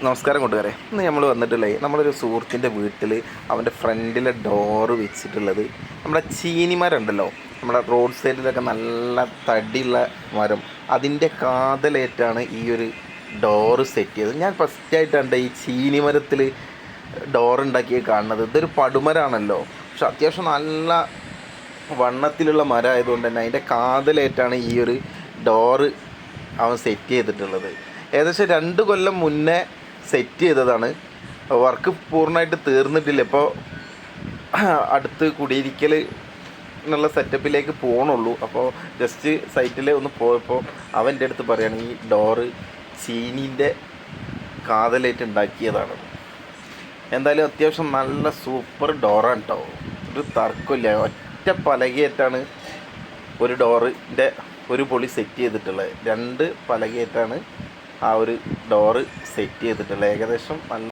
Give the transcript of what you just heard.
നമസ്കാരം കൂട്ടുകാരെ. ഇന്ന് നമ്മൾ വന്നിട്ടുള്ളത് നമ്മളൊരു സുഹൃത്തിൻ്റെ വീട്ടിൽ അവൻ്റെ ഫ്രണ്ടിലെ ഡോറ് വെച്ചിട്ടുള്ളത് നമ്മുടെ ചീനിമരം ഉണ്ടല്ലോ, നമ്മുടെ റോഡ് സൈഡിലൊക്കെ നല്ല തടിയുള്ള മരം, അതിൻ്റെ കാതലേറ്റാണ് ഈ ഒരു ഡോറ് സെറ്റ് ചെയ്തത്. ഞാൻ ഫസ്റ്റായിട്ടാണ് ഈ ചീനിമരത്തിൽ ഡോറുണ്ടാക്കി കാണുന്നത്. ഇതൊരു പടുമരാണല്ലോ, പക്ഷെ അത്യാവശ്യം നല്ല വണ്ണത്തിലുള്ള മരമായതുകൊണ്ട് തന്നെ അതിൻ്റെ കാതലേറ്റാണ് ഈ ഒരു ഡോറ് അവൻ സെറ്റ് ചെയ്തിട്ടുള്ളത്. ഏകദേശം 2 കൊല്ലം മുന്നേ സെറ്റ് ചെയ്തതാണ്. വർക്ക് പൂർണ്ണമായിട്ട് തീർന്നിട്ടില്ല. ഇപ്പോൾ അടുത്ത് കുടിയിരിക്കൽ എന്നുള്ള സെറ്റപ്പിലേക്ക് പോകണുള്ളൂ. അപ്പോൾ ജസ്റ്റ് സൈറ്റിൽ ഒന്ന് പോയപ്പോൾ അവൻ്റെ അടുത്ത് പറയുകയാണ് ഈ ഡോറ് ചീനീൻ്റെ കാതലേറ്റ് ഉണ്ടാക്കിയതാണ്. എന്തായാലും അത്യാവശ്യം നല്ല സൂപ്പർ ഡോറാണ് കേട്ടോ, ഒരു തർക്കമില്ല. ഒറ്റ പലകയായിട്ടാണ് ഒരു ഡോറിൻ്റെ ഒരു പൊളി സെറ്റ് ചെയ്തിട്ടുള്ളത്. 2 പലകയായിട്ടാണ് ആ ഒരു ഡോറ് സെറ്റ് ചെയ്തിട്ടുള്ളത്. ഏകദേശം നല്ല